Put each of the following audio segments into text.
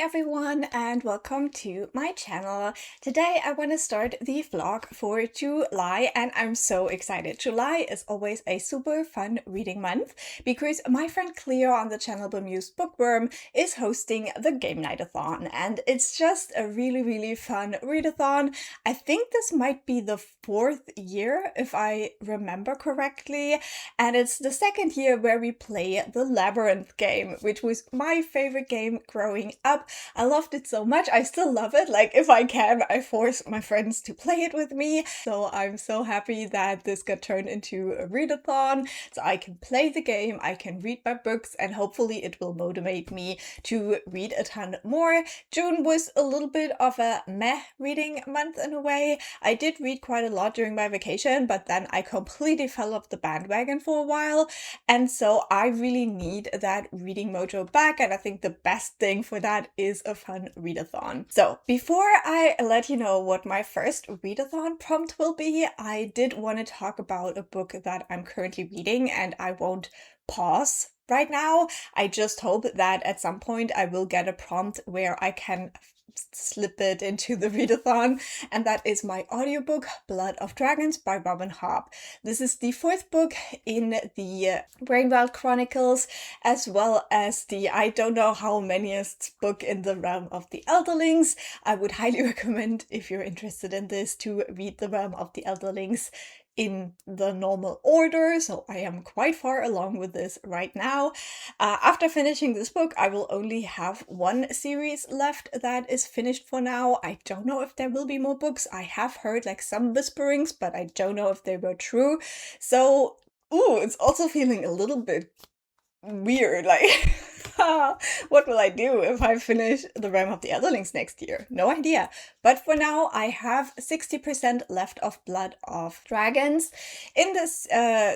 everyone, and welcome to my channel. Today I want to start the vlog for July, and I'm so excited. July is always a super fun reading month because my friend Clio on the channel Bemused Bookworm is hosting the Gamenightathon, and it's just a really fun readathon. I think this might be the 4th year if I remember correctly, and it's the 2nd year where we play the Labyrinth game, which was my favorite game growing up. I loved it so much. I still love it. Like, if I can, I force my friends to play it with me. So I'm so happy that this got turned into a readathon, so I can play the game, I can read my books, and hopefully it will motivate me to read a ton more. June was a little bit of a meh reading month in a way. I did read quite a lot during my vacation, but then I completely fell off the bandwagon for a while, and so I really need that reading mojo back, and I think the best thing for that is a fun readathon. So before I let you know what my first readathon prompt will be, I did want to talk about a book that I'm currently reading, and I won't pause right now. I just hope that at some point I will get a prompt where I can slip it into the readathon, and that is my audiobook Blood of Dragons by Robin Hobb. This is the 4th book in the Brainwild Chronicles, as well as the I don't know how manyest book in the Realm of the Elderlings. I would highly recommend, if you're interested in this, to read the Realm of the Elderlings in the normal order, so I am quite far along with this right now. After finishing this book, I will only have one series left that is finished for now. I don't know if there will be more books. I have heard like some whisperings, but I don't know if they were true. So, it's also feeling a little bit weird, like what will I do if I finish the Realm of the Elderlings next year? No idea. But for now, I have 60% left of Blood of Dragons. In this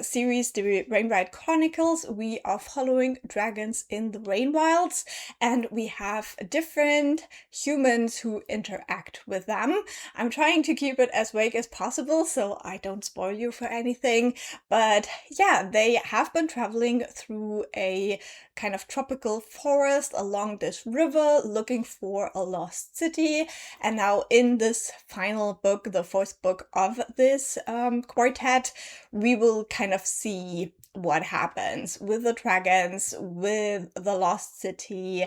series, the Rainwild Chronicles, we are following dragons in the Rainwilds, and we have different humans who interact with them. I'm trying to keep it as vague as possible so I don't spoil you for anything, but yeah, they have been traveling through a kind of tropical forest along this river looking for a lost city, and now in this final book, the 4th book of this quartet, we will kind of see what happens with the dragons, with the lost city,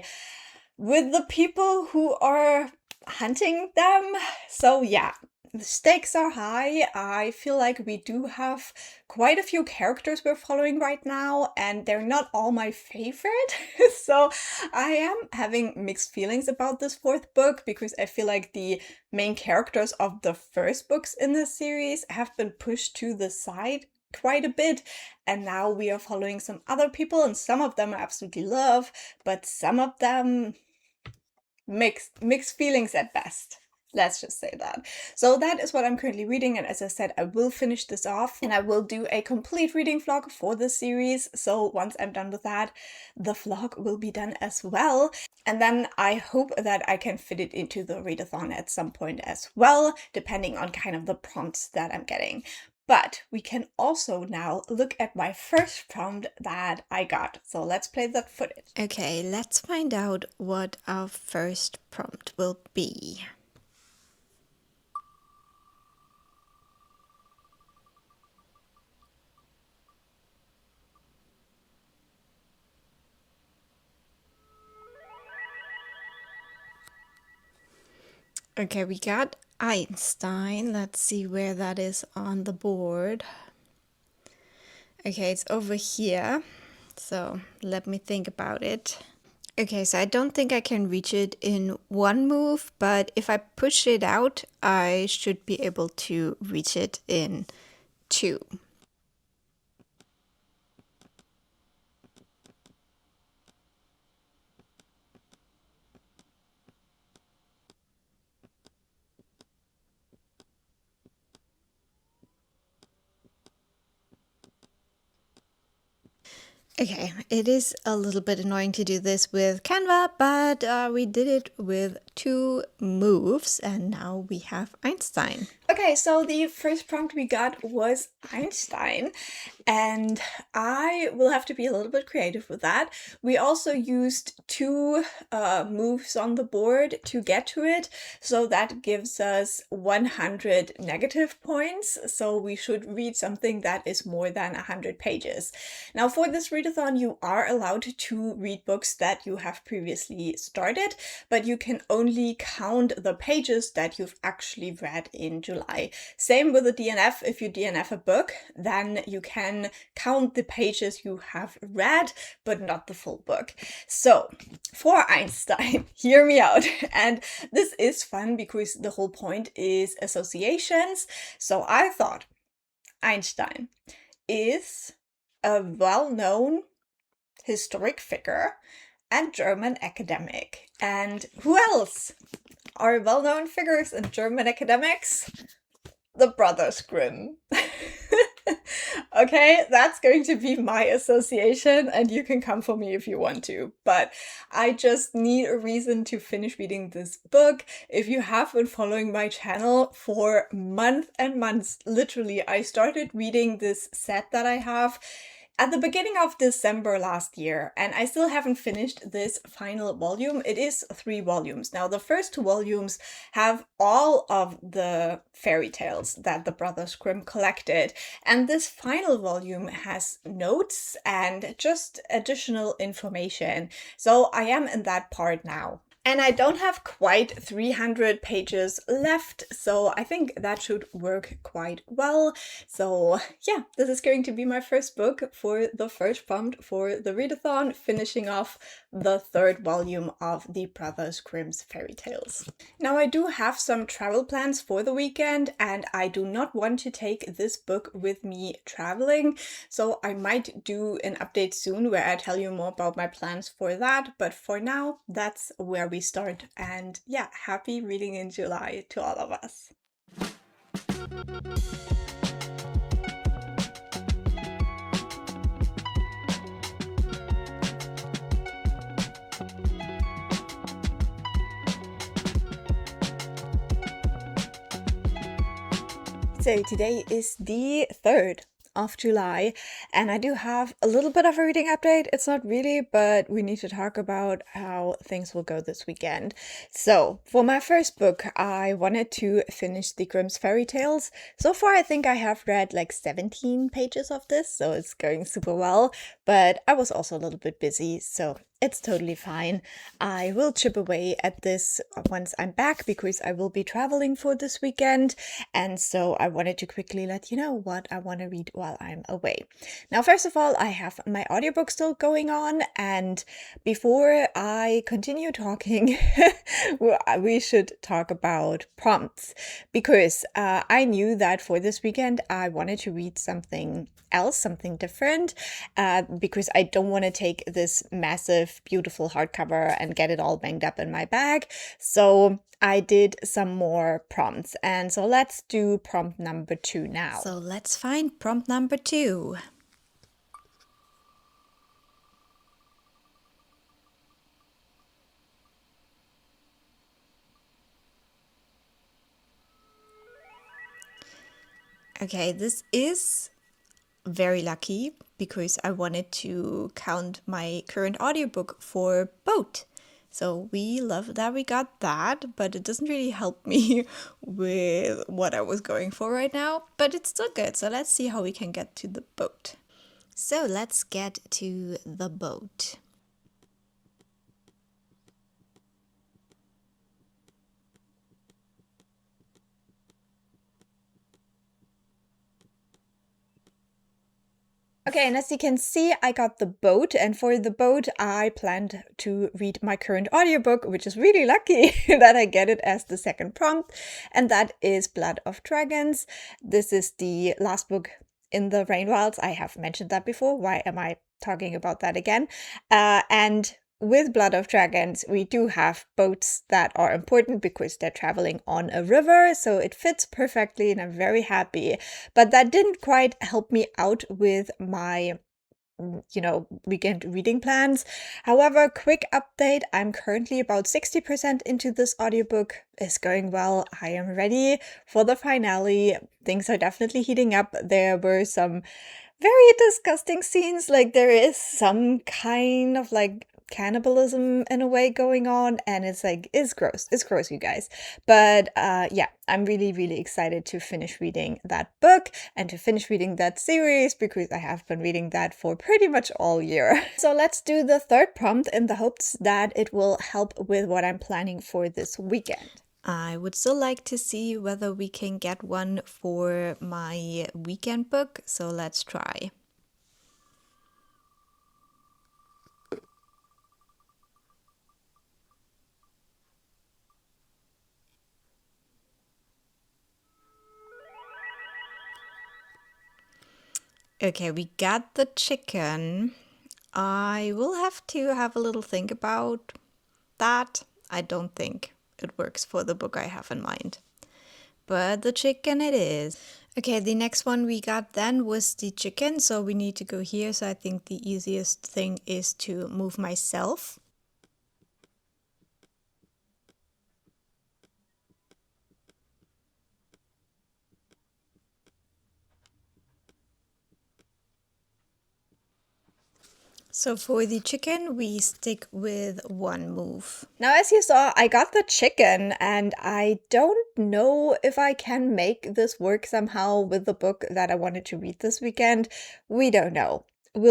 with the people who are hunting them. So yeah, the stakes are high. I feel like we do have quite a few characters we're following right now, and they're not all my favorite. So I am having mixed feelings about this 4th book because I feel like the main characters of the first books in this series have been pushed to the side quite a bit, and now we are following some other people, and some of them I absolutely love, but some of them mixed feelings at best. Let's just say that. So that is what I'm currently reading, and as I said, I will finish this off and I will do a complete reading vlog for this series. So once I'm done with that, the vlog will be done as well. And then I hope that I can fit it into the readathon at some point as well, depending on kind of the prompts that I'm getting. But we can also now look at my first prompt that I got. So let's play that footage. Okay, let's find out what our first prompt will be. Okay, we got Einstein. Let's see where that is on the board. Okay, it's over here. So let me think about it. Okay, so I don't think I can reach it in one move, but if I push it out, I should be able to reach it in 2. Okay, it is a little bit annoying to do this with Canva, but we did it with 2 moves, and now we have Einstein. Okay, so the first prompt we got was Einstein, and I will have to be a little bit creative with that. We also used 2 moves on the board to get to it, so that gives us 100 negative points, so we should read something that is more than 100 pages. Now for this readathon, you are allowed to read books that you have previously started, but you can only count the pages that you've actually read in July. Same with the DNF. If you DNF a book, then you can count the pages you have read, but not the full book. So for Einstein, hear me out. And this is fun because the whole point is associations. So I thought Einstein is a well-known historic figure and German academic. And who else are well-known figures in German academics? The Brothers Grimm. Okay, that's going to be my association, and you can come for me if you want to, but I just need a reason to finish reading this book. If you have been following my channel for months and months, literally, I started reading this set that I have at the beginning of December last year, and I still haven't finished this final volume. It is 3 volumes. Now, the first 2 volumes have all of the fairy tales that the Brothers Grimm collected, and this final volume has notes and just additional information. So I am in that part now. And I don't have quite 300 pages left, so I think that should work quite well. So yeah, this is going to be my first book for the first prompt for the readathon, finishing off the 3rd volume of the Brothers Grimm's fairy tales. Now I do have some travel plans for the weekend, and I do not want to take this book with me traveling, so I might do an update soon where I tell you more about my plans for that, but for now, that's where we start. And yeah, happy reading in July to all of us. So today is the 3rd of July, and I do have a little bit of a reading update. It's not really, but we need to talk about how things will go this weekend. So for my first book, I wanted to finish the Grimm's fairy tales. So far, I think I have read like 17 pages of this, so it's going super well, but I was also a little bit busy, so it's totally fine. I will chip away at this once I'm back because I will be traveling for this weekend. And so I wanted to quickly let you know what I want to read while I'm away. Now, first of all, I have my audiobook still going on. And before I continue talking, we should talk about prompts, because I knew that for this weekend, I wanted to read something else, something different, because I don't want to take this massive, beautiful hardcover and get it all banged up in my bag. So I did some more prompts. And so let's do prompt number 2 now. So let's find prompt number 2. Okay, this is very lucky because I wanted to count my current audiobook for boat. So we love that we got that, but it doesn't really help me with what I was going for right now, but it's still good. So let's see how we can get to the boat. So let's get to the boat. Okay, and as you can see, I got the boat, and for the boat, I planned to read my current audiobook, which is really lucky that I get it as the second prompt, and that is Blood of Dragons. This is the last book in the Rain Wilds. I have mentioned that before. Why am I talking about that again? And with Blood of Dragons, we do have boats that are important because they're traveling on a river, so it fits perfectly and I'm very happy. But that didn't quite help me out with my weekend reading plans. However, quick update, I'm currently about 60% into this audiobook. It's going well. I am ready for the finale. Things are definitely heating up. There were some very disgusting scenes. Like, there is some kind of like cannibalism in a way going on, and it's gross, you guys. But yeah, I'm really, really excited to finish reading that book and to finish reading that series, because I have been reading that for pretty much all year. So let's do the third prompt in the hopes that it will help with what I'm planning for this weekend. I would still like to see whether we can get one for my weekend book, so let's try. Okay, we got the chicken. I will have to have a little think about that. I don't think it works for the book I have in mind. But the chicken it is. Okay, the next one we got then was the chicken, so we need to go here. So I think the easiest thing is to move myself. So for the chicken, we stick with one move. Now, as you saw, I got the chicken, and I don't know if I can make this work somehow with the book that I wanted to read this weekend. We don't know. We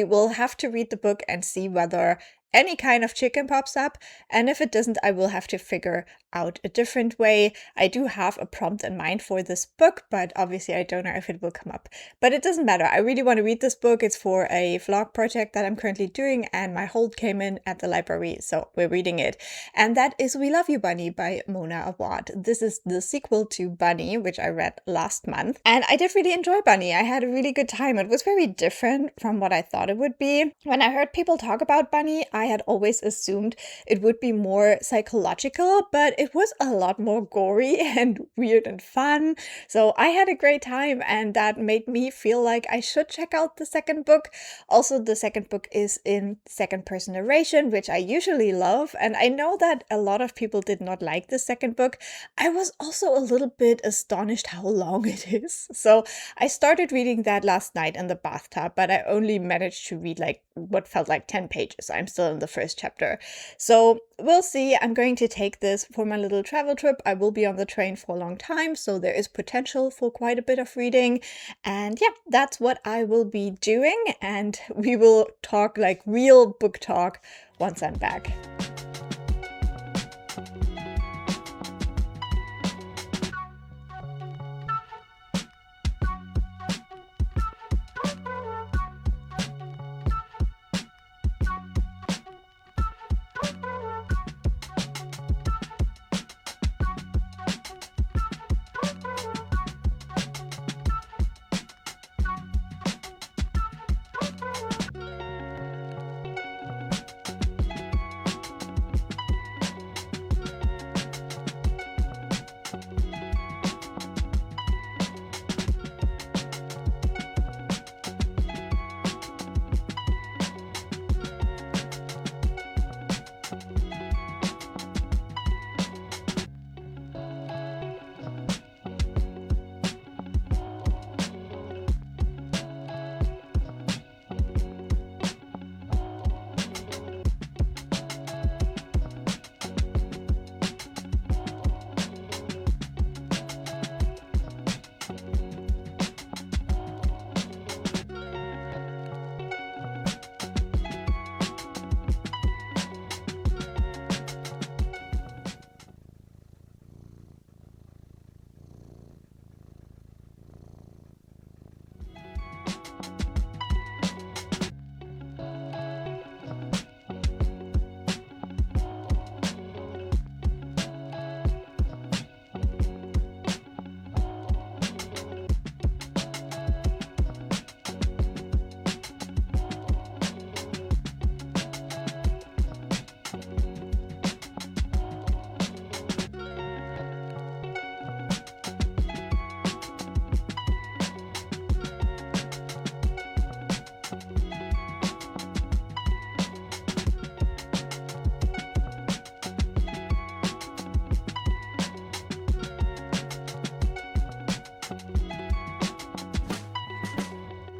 will have to read the book and see whether any kind of chicken pops up. And if it doesn't, I will have to figure out a different way. I do have a prompt in mind for this book, but obviously I don't know if it will come up. But it doesn't matter. I really want to read this book. It's for a vlog project that I'm currently doing, and my hold came in at the library, so we're reading it. And that is We Love You, Bunny by Mona Awad. This is the sequel to Bunny, which I read last month. And I did really enjoy Bunny. I had a really good time. It was very different from what I thought it would be. When I heard people talk about Bunny, I had always assumed it would be more psychological, but it was a lot more gory and weird and fun. So I had a great time, and that made me feel like I should check out the second book. Also, the second book is in second-person narration, which I usually love, and I know that a lot of people did not like the second book. I was also a little bit astonished how long it is. So I started reading that last night in the bathtub, but I only managed to read like what felt like 10 pages. I'm still in the first chapter. So we'll see. I'm going to take this for my little travel trip. I will be on the train for a long time, so there is potential for quite a bit of reading. And yeah, that's what I will be doing. And we will talk like real book talk once I'm back.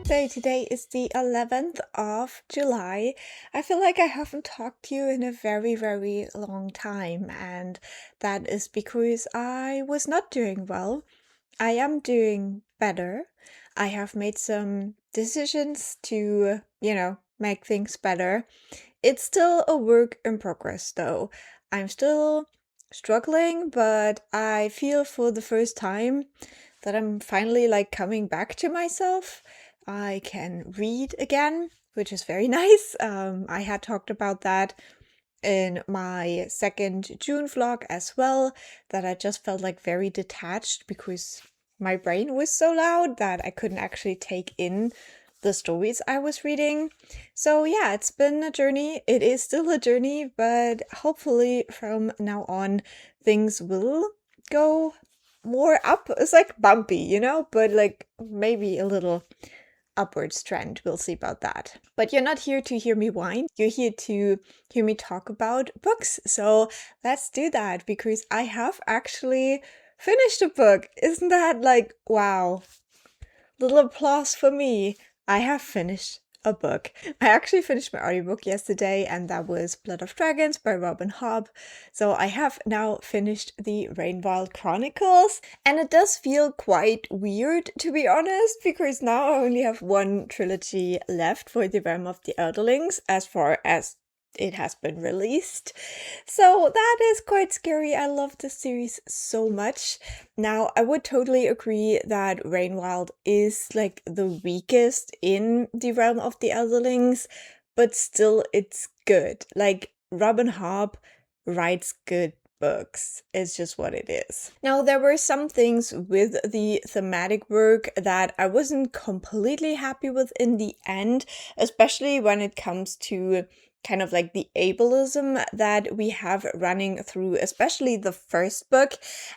birthday. Today is the 11th of July. I feel like I haven't talked to you in a very, very long time, and that is because I was not doing well. I am doing better. I have made some decisions to, make things better. It's still a work in progress, though. I'm still struggling, but I feel for the first time that I'm finally like coming back to myself. I can read again, which is very nice. I had talked about that in my second June vlog as well, that I just felt like very detached because my brain was so loud that I couldn't actually take in the stories I was reading. So yeah, it's been a journey. It is still a journey, but hopefully from now on things will go more up. It's like bumpy, but like maybe a little upwards trend. We'll see about that. But you're not here to hear me whine. You're here to hear me talk about books. So let's do that, because I have actually finished a book. Isn't that like, wow? Little applause for me. I have finished a book. I actually finished my audiobook yesterday, and that was Blood of Dragons by Rob and Hobb. So I have now finished the Rainwild Chronicles, and it does feel quite weird, to be honest, because now I only have one trilogy left for the Realm of the Elderlings, as far as it has been released. So that is quite scary. I love this series so much. Now, I would totally agree that Rainwild is like the weakest in the Realm of the Elderlings, but still it's good. Like, Robin Hobb writes good books. It's just what it is. Now, there were some things with the thematic work that I wasn't completely happy with in the end, especially when it comes to kind of like the ableism that we have running through, especially the first book,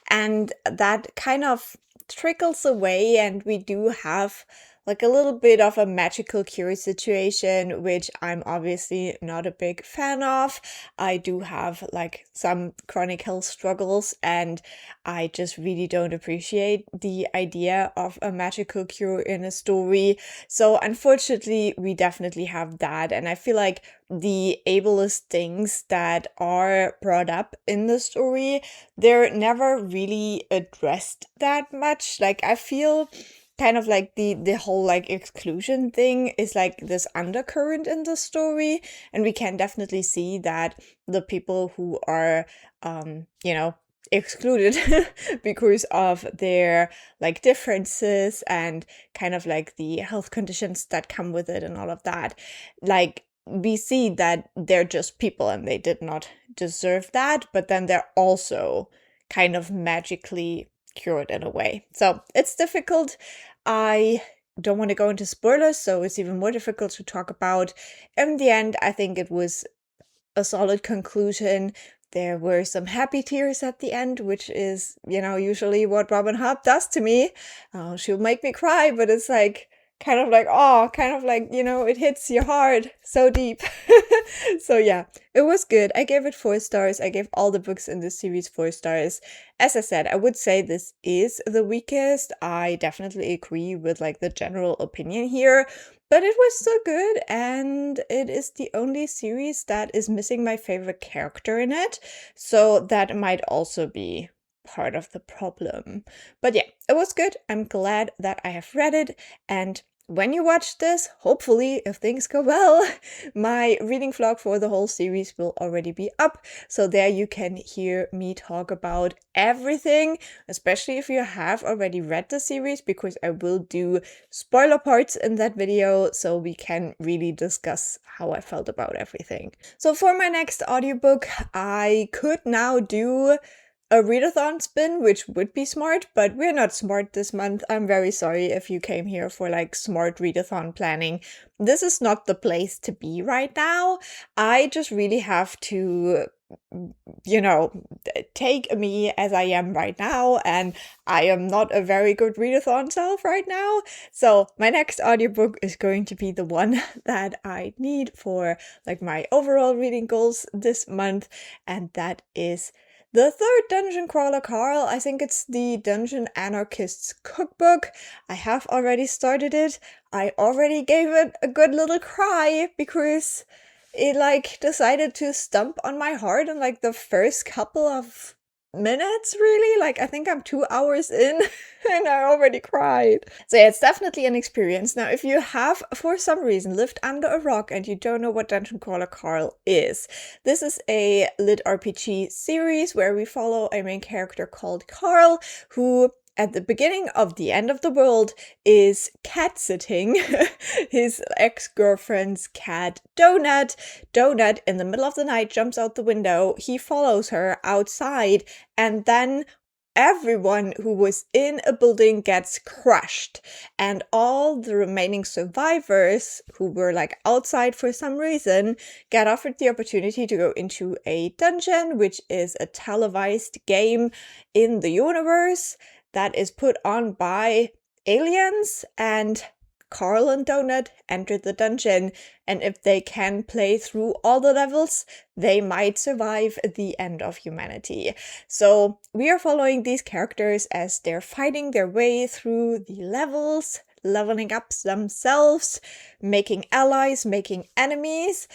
and that kind of trickles away, and we do have like a little bit of a magical cure situation, which I'm obviously not a big fan of. I do have like some chronicle struggles, and I just really don't appreciate the idea of a magical cure in a story. So unfortunately, we definitely have that, and I feel like the ableist things that are brought up in the story, they're never really addressed that much. Like, I feel kind of like the whole like exclusion thing is like this undercurrent in the story, and we can definitely see that the people who are excluded because of their like differences and kind of like the health conditions that come with it and all of that, like we see that they're just people and they did not deserve that, but then they're also kind of magically cured in a way. So it's difficult. I don't want to go into spoilers, so it's even more difficult to talk about. In the end, I think it was a solid conclusion. There were some happy tears at the end, which is, usually what Robin Hobb does to me. She'll make me cry, but it's like, kind of like, it hits you hard, so deep. So yeah, it was good. I gave it 4 stars. I gave all the books in this series 4 stars. As I said, I would say this is the weakest. I definitely agree with like the general opinion here, but it was still good, and it is the only series that is missing my favorite character in it. So that might also be part of the problem. But yeah, it was good. I'm glad that I have read it, and when you watch this, hopefully, if things go well, my reading vlog for the whole series will already be up. So there you can hear me talk about everything, especially if you have already read the series, because I will do spoiler parts in that video, so we can really discuss how I felt about everything. So for my next audiobook, I could now do a readathon spin, which would be smart, but we're not smart this month. I'm very sorry if you came here for like smart readathon planning. This is not the place to be right now. I just really have to, take me as I am right now, and I am not a very good readathon self right now. So my next audiobook is going to be the one that I need for like my overall reading goals this month, and that is The third dungeon crawler, Carl, I think it's the Dungeon Anarchist's Cookbook. I have already started it. I already gave it a good little cry because it decided to stump on my heart in the first couple of minutes, really. I think I'm 2 hours in and I already cried. So yeah, it's definitely an experience. Now, if you have for some reason lived under a rock and you don't know what Dungeon Crawler Carl is, this is a lit RPG series where we follow a main character called Carl, who at the beginning of the end of the world is cat sitting his ex-girlfriend's cat Donut. Donut in the middle of the night jumps out the window. He follows her outside, and then everyone who was in a building gets crushed, and all the remaining survivors who were outside for some reason get offered the opportunity to go into a dungeon, which is a televised game in the universe that is put on by aliens, and Carl and Donut enter the dungeon, and if they can play through all the levels, they might survive the end of humanity. So we are following these characters as they're fighting their way through the levels, leveling up themselves, making allies, making enemies.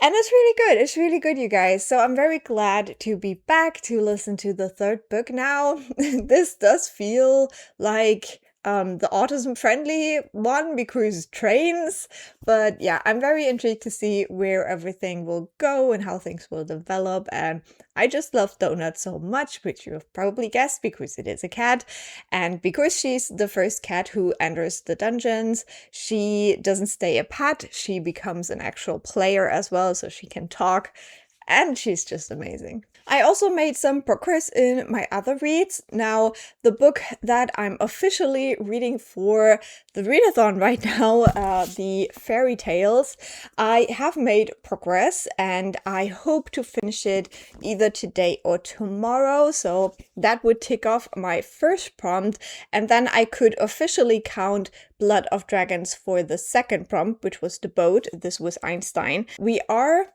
And it's really good. It's really good, you guys. So I'm very glad to be back to listen to the third book now. This does feel like the autism-friendly one because trains. But yeah, I'm very intrigued to see where everything will go and how things will develop. And I just love Donut so much, which you have probably guessed because it is a cat. And because she's the first cat who enters the dungeons, she doesn't stay a pet. She becomes an actual player as well, so she can talk. And she's just amazing. I also made some progress in my other reads. Now, the book that I'm officially reading for the readathon right now, the fairy tales, I have made progress and I hope to finish it either today or tomorrow. So that would tick off my first prompt, and then I could officially count Blood of Dragons for the second prompt, which was the boat. This was Einstein. We are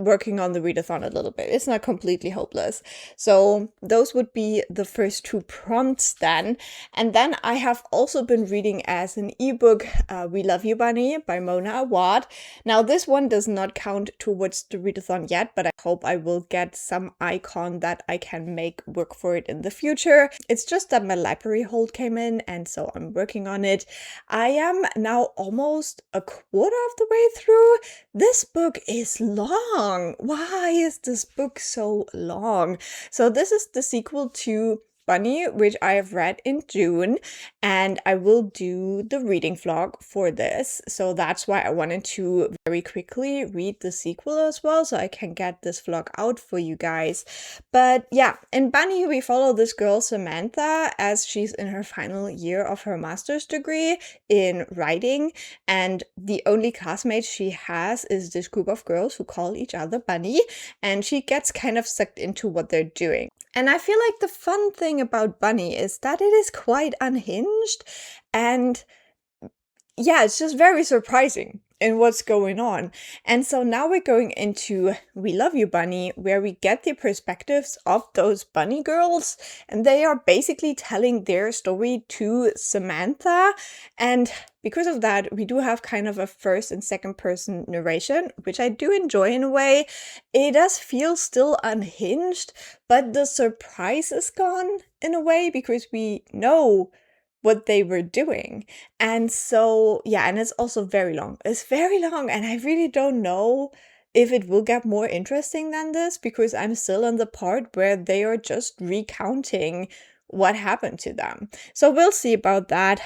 working on the readathon a little bit. It's not completely hopeless. So those would be the first two prompts then. And then I have also been reading as an ebook We Love You Bunny by Mona Awad. Now this one does not count towards the readathon yet, but I hope I will get some icon that I can make work for it in the future. It's just that my library hold came in, and so I'm working on it. I am now almost a quarter of the way through. This book is long. Why is this book so long? So this is the sequel to Bunny, which I have read in June, and I will do the reading vlog for this. So that's why I wanted to very quickly read the sequel as well, so I can get this vlog out for you guys. But yeah, in Bunny, we follow this girl, Samantha, as she's in her final year of her master's degree in writing, and the only classmate she has is this group of girls who call each other Bunny, and she gets kind of sucked into what they're doing. And I feel like the fun thing about Bunny is that it is quite unhinged, and yeah, it's just very surprising in what's going on. And so now we're going into We Love You Bunny, where we get the perspectives of those bunny girls, and they are basically telling their story to Samantha. And because of that, we do have kind of a first and second person narration, which I do enjoy in a way. It does feel still unhinged, but the surprise is gone in a way because we know what they were doing. And so, yeah, and it's also very long. It's very long, and I really don't know if it will get more interesting than this because I'm still in the part where they are just recounting what happened to them. So we'll see about that.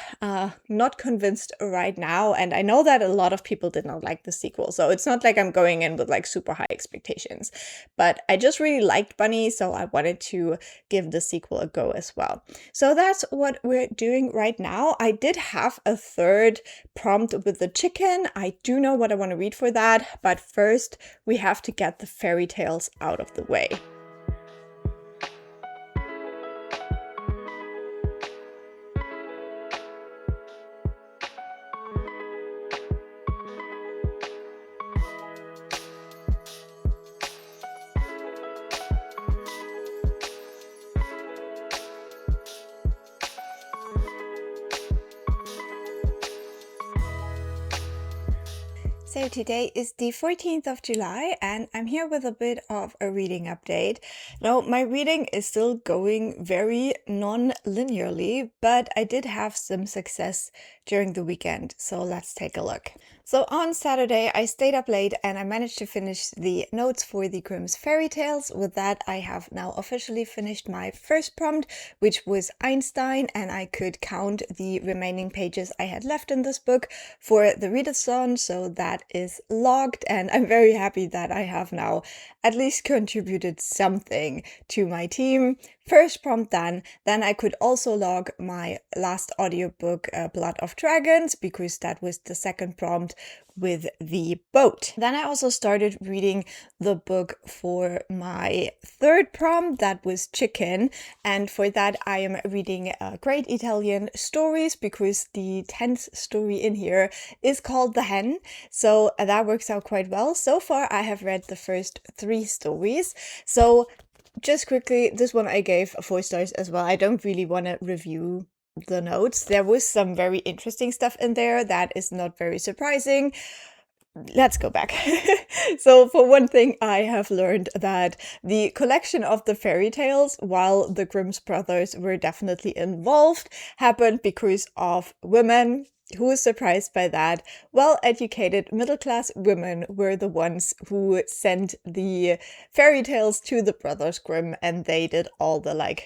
Not convinced right now, and I know that a lot of people did not like the sequel, so it's not like I'm going in with super high expectations, but I just really liked Bunny, so I wanted to give the sequel a go as well. So that's what we're doing right now. I did have a third prompt with the chicken. I do know what I want to read for that, but first we have to get the fairy tales out of the way. So today is the 14th of July and I'm here with a bit of a reading update. Now, my reading is still going very non-linearly, but I did have some success during the weekend, so let's take a look. So on Saturday, I stayed up late and I managed to finish the notes for the Grimm's fairy tales. With that, I have now officially finished my first prompt, which was Einstein, and I could count the remaining pages I had left in this book for the readathon, so that is logged, and I'm very happy that I have now at least contributed something to my team. First prompt done. Then I could also log my last audiobook, Blood of Dragons, because that was the second prompt with the boat. Then I also started reading the book for my third prompt, that was Chicken, and for that I am reading Great Italian Stories, because the 10th story in here is called The Hen, so that works out quite well. So far I have read the first 3 stories, so just quickly, this one I gave 4 stars as well. I don't really want to review the notes. There was some very interesting stuff in there that is not very surprising. Let's go back. So for one thing, I have learned that the collection of the fairy tales, while the Grimm's brothers were definitely involved, happened because of women. Who is surprised by that? Well-educated middle-class women were the ones who sent the fairy tales to the Brothers Grimm, and they did all the,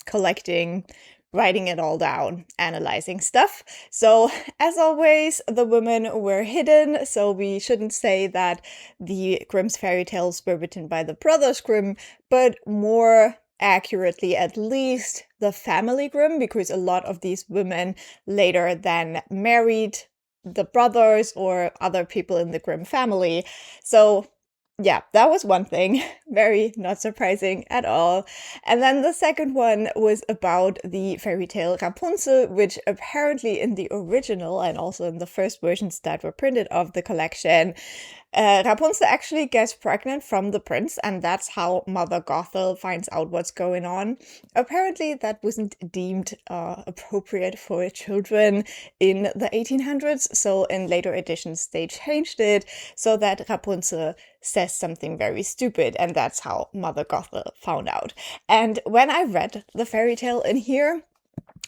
collecting, writing it all down, analyzing stuff. So, as always, the women were hidden, so we shouldn't say that the Grimm's fairy tales were written by the Brothers Grimm, but more accurately, at least, the family Grimm, because a lot of these women later then married the brothers or other people in the Grimm family. So yeah, that was one thing. Very not surprising at all. And then the second one was about the fairy tale Rapunzel, which apparently in the original and also in the first versions that were printed of the collection, Rapunzel actually gets pregnant from the prince, and that's how Mother Gothel finds out what's going on. Apparently that wasn't deemed appropriate for children in the 1800s, so in later editions they changed it so that Rapunzel says something very stupid, and that's how Mother Gothel found out. And when I read the fairy tale in here,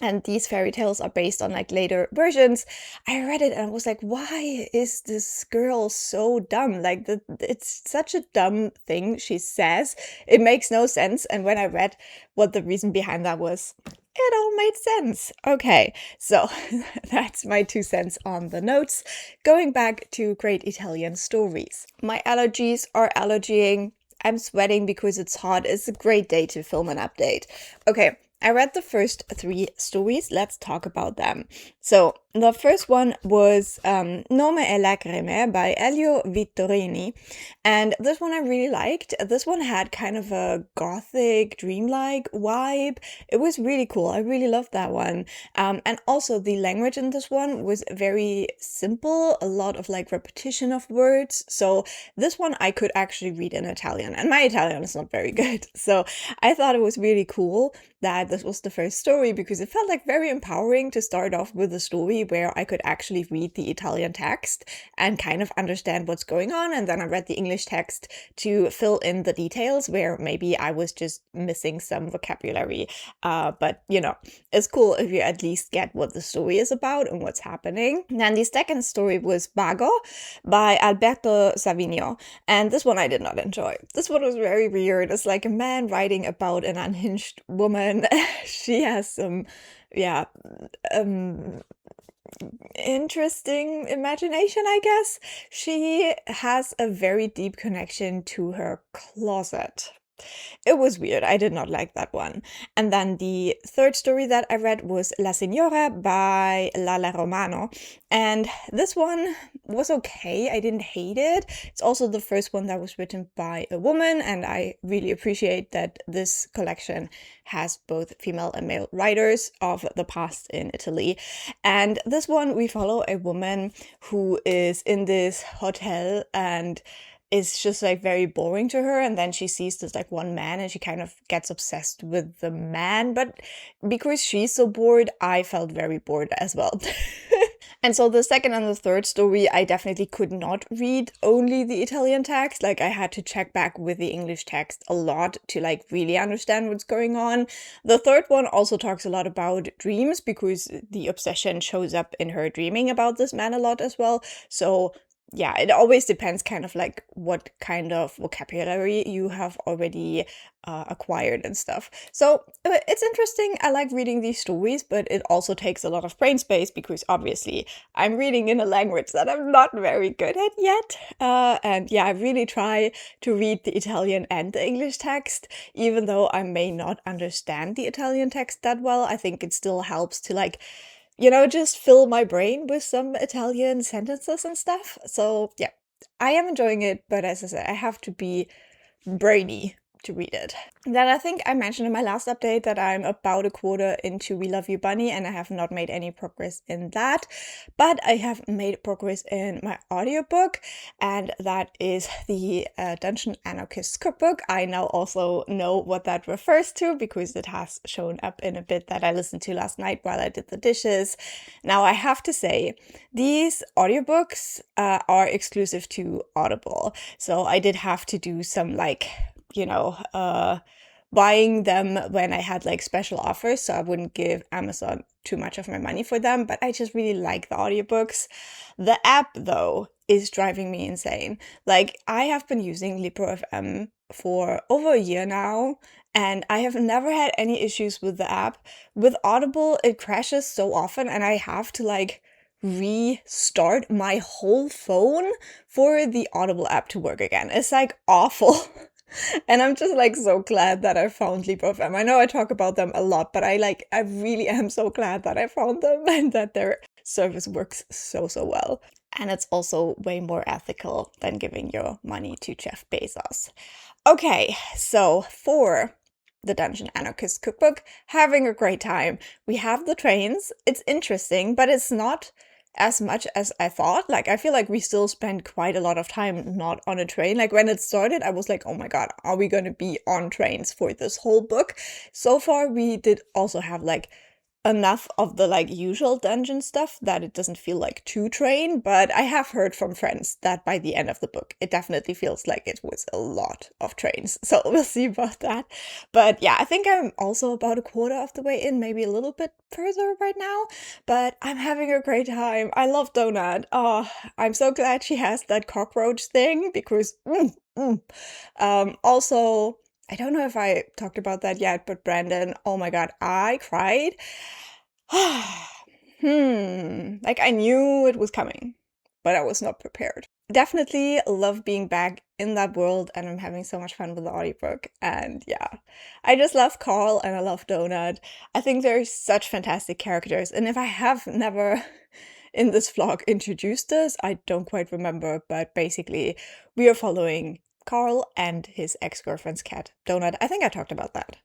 and these fairy tales are based on later versions, I read it and I was like, why is this girl so dumb? It's such a dumb thing she says. It makes no sense. And when I read what the reason behind that was, it all made sense. Okay, so that's my 2 cents on the notes. Going back to Great Italian Stories. My allergies are allergying. I'm sweating because it's hot. It's a great day to film an update. Okay. I read the first 3 stories. Let's talk about them. So the first one was Nome e Lacrime by Elio Vittorini. And this one I really liked. This one had kind of a gothic, dreamlike vibe. It was really cool. I really loved that one. And also the language in this one was very simple. A lot of repetition of words. So this one I could actually read in Italian. And my Italian is not very good. So I thought it was really cool that this was the first story, because it felt very empowering to start off with a story where I could actually read the Italian text and kind of understand what's going on, and then I read the English text to fill in the details where maybe I was just missing some vocabulary. But it's cool if you at least get what the story is about and what's happening. And then the second story was Vago by Alberto Savigno, and this one I did not enjoy. This one was very weird. It's like a man writing about an unhinged woman. She has some, interesting imagination, I guess. She has a very deep connection to her closet. It was weird. I did not like that one. And then the third story that I read was La Signora by Lala Romano. And this one was okay. I didn't hate it. It's also the first one that was written by a woman, and I really appreciate that this collection has both female and male writers of the past in Italy. And this one, we follow a woman who is in this hotel and is just very boring to her, and then she sees this one man and she kind of gets obsessed with the man. But because she's so bored, I felt very bored as well. And so the second and the third story, I definitely could not read only the Italian text. Like I had to check back with the English text a lot to like really understand what's going on. The third one also talks a lot about dreams because the obsession shows up in her dreaming about this man a lot as well. So yeah, it always depends kind of like what kind of vocabulary you have already acquired and stuff. So it's interesting. I like reading these stories, but it also takes a lot of brain space because obviously I'm reading in a language that I'm not very good at yet. And yeah, I really try to read the Italian and the English text, even though I may not understand the Italian text that well. I think it still helps to like, just fill my brain with some Italian sentences and stuff. So yeah, I am enjoying it, but as I said, I have to be brainy to read it. Then I think I mentioned in my last update that I'm about a quarter into We Love You Bunny, and I have not made any progress in that, but I have made progress in my audiobook, and that is the Dungeon Anarchist Cookbook. I now also know what that refers to because it has shown up in a bit that I listened to last night while I did the dishes. Now I have to say, these audiobooks are exclusive to Audible, so I did have to do some like buying them when I had like special offers, so I wouldn't give Amazon too much of my money for them, but I just really like the audiobooks. The app though is driving me insane. Like I have been using Libro.fm for over a year now, and I have never had any issues with the app. With Audible, it crashes so often and I have to like restart my whole phone for the Audible app to work again. It's like awful. And I'm just like so glad that I found Libro.fm. I know I talk about them a lot, but I really am so glad that I found them and that their service works so well. And it's also way more ethical than giving your money to Jeff Bezos. Okay, so for the Dungeon Anarchist Cookbook, having a great time. We have the trains. It's interesting, but it's not as much as I thought. Like, I feel like we still spend quite a lot of time not on a train. Like, when it started, I was like, oh my god, are we going to be on trains for this whole book? So far, we did also have like enough of the like usual dungeon stuff that it doesn't feel like too train, but I have heard from friends that by the end of the book it definitely feels like it was a lot of trains, so we'll see about that. But yeah, I think I'm also about a quarter of the way in, maybe a little bit further right now, but I'm having a great time. I love Donut. Oh, I'm so glad she has that cockroach thing because also I don't know if I talked about that yet, but Brandon, oh my god, I cried. Like I knew it was coming, but I was not prepared. Definitely love being back in that world, and I'm having so much fun with the audiobook. And yeah, I just love Carl and I love Donut. I think they're such fantastic characters. And if I have never in this vlog introduced this, I don't quite remember, but basically we are following Carl and his ex-girlfriend's cat, Donut. I think I talked about that,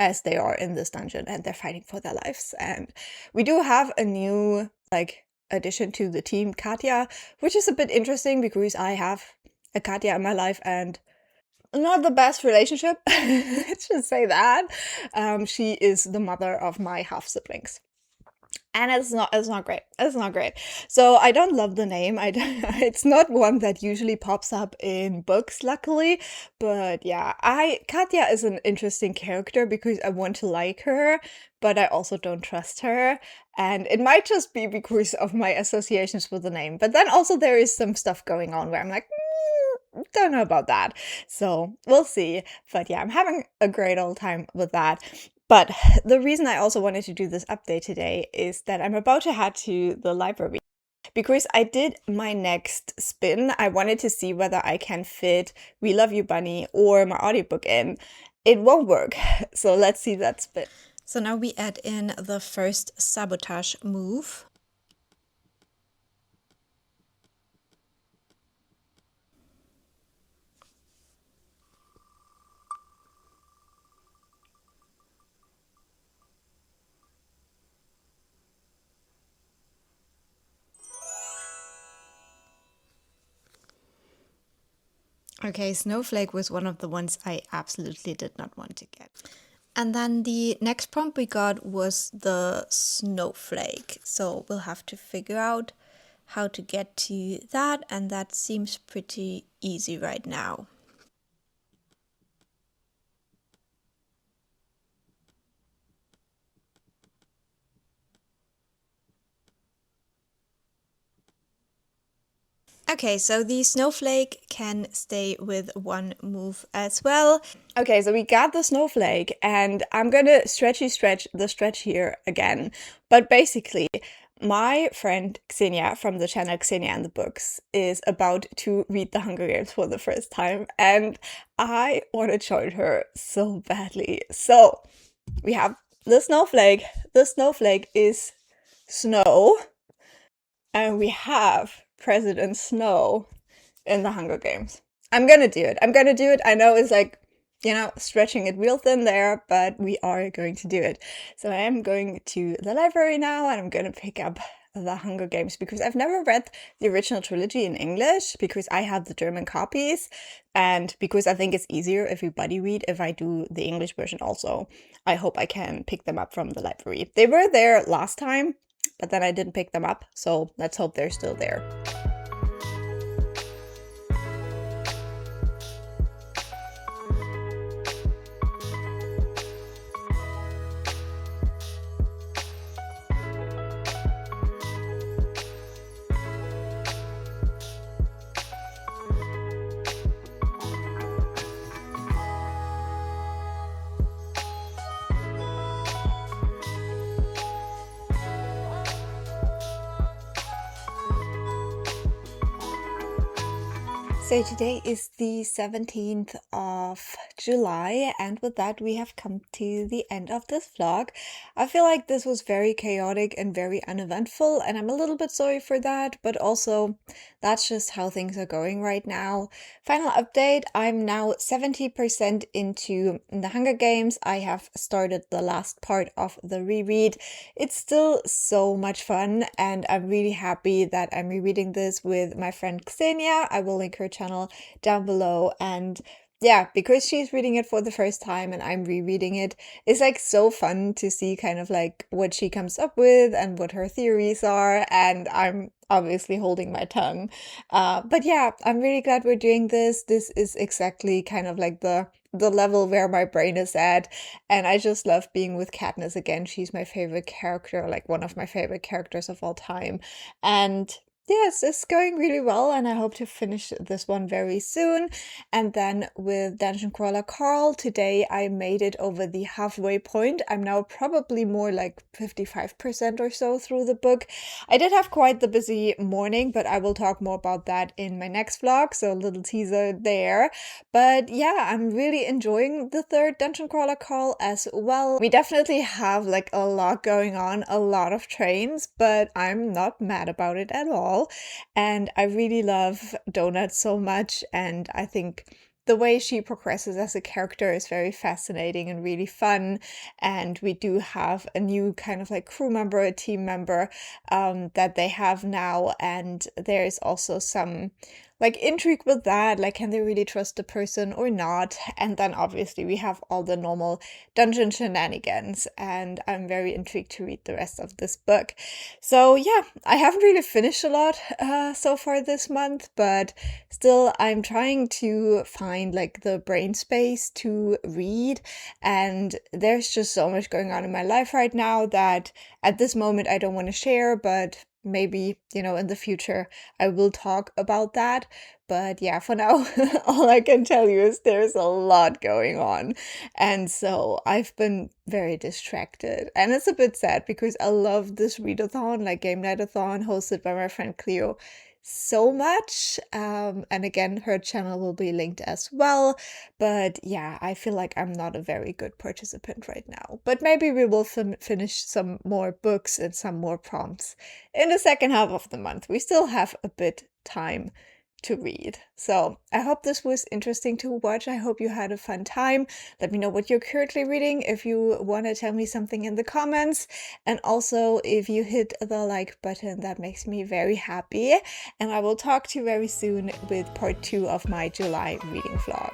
as they are in this dungeon and they're fighting for their lives. And we do have a new like addition to the team, Katya, which is a bit interesting because I have a Katya in my life and not the best relationship. Let's just say that. She is the mother of my half siblings. And it's not great. It's not great. So I don't love the name. It's not one that usually pops up in books, luckily. But yeah, Katya is an interesting character because I want to like her, but I also don't trust her. And it might just be because of my associations with the name. But then also there is some stuff going on where I'm like, don't know about that. So we'll see. But yeah, I'm having a great old time with that. But the reason I also wanted to do this update today is that I'm about to head to the library because I did my next spin. I wanted to see whether I can fit We Love You Bunny or my audiobook in. It won't work. So let's see that spin. So now we add in the first sabotage move. Okay, Snowflake was one of the ones I absolutely did not want to get. And then the next prompt we got was the snowflake. So we'll have to figure out how to get to that, and that seems pretty easy right now. Okay, so the snowflake can stay with one move as well. Okay, so we got the snowflake, and I'm gonna stretch the stretch here again. But basically, my friend Xenia from the channel Xenia and the Books is about to read The Hunger Games for the first time, and I want to join her so badly. So we have the snowflake. The snowflake is Snow, and we have President Snow in The Hunger Games. I'm gonna do it. I know it's like, stretching it real thin there, but we are going to do it. So I am going to the library now, and I'm gonna pick up The Hunger Games because I've never read the original trilogy in English because I have the German copies, and because I think it's easier if we buddy read if I do the English version also. I hope I can pick them up from the library. They were there last time, but then I didn't pick them up, so let's hope they're still there. So today is the 17th of July, and with that we have come to the end of this vlog. I feel like this was very chaotic and very uneventful, and I'm a little bit sorry for that, but also that's just how things are going right now. Final update, I'm now 70% into The Hunger Games. I have started the last part of the reread. It's still so much fun, and I'm really happy that I'm rereading this with my friend Xenia. I will link her channel down below, and yeah, because she's reading it for the first time and I'm rereading it, it's like so fun to see kind of like what she comes up with and what her theories are, and I'm obviously holding my tongue. But yeah, I'm really glad we're doing this. This is exactly kind of like the level where my brain is at, and I just love being with Katniss again. She's my favorite character, like one of my favorite characters of all time, and yes, it's going really well, and I hope to finish this one very soon. And then with Dungeon Crawler Carl, today I made it over the halfway point. I'm now probably more like 55% or so through the book. I did have quite the busy morning, but I will talk more about that in my next vlog, so a little teaser there. But yeah, I'm really enjoying the third Dungeon Crawler Carl as well. We definitely have like a lot going on, a lot of trains, but I'm not mad about it at all. And I really love Donut so much, and I think the way she progresses as a character is very fascinating and really fun. And we do have a new kind of like crew member, a team member that they have now, and there is also some like intrigue with that, like can they really trust the person or not? And then obviously we have all the normal dungeon shenanigans, and I'm very intrigued to read the rest of this book. So yeah, I haven't really finished a lot so far this month, but still I'm trying to find like the brain space to read, and there's just so much going on in my life right now that at this moment I don't want to share, but maybe, in the future I will talk about that. But yeah, for now, all I can tell you is there's a lot going on. And so I've been very distracted. And it's a bit sad because I love this readathon, like Gamenightathon, hosted by my friend Clio, so much. And again, her channel will be linked as well. But yeah, I feel like I'm not a very good participant right now. But maybe we will finish some more books and some more prompts in the second half of the month. We still have a bit time to read. So I hope this was interesting to watch. I hope you had a fun time. Let me know what you're currently reading if you want to tell me something in the comments. And also if you hit the like button, that makes me very happy. And I will talk to you very soon with part 2 of my July reading vlog.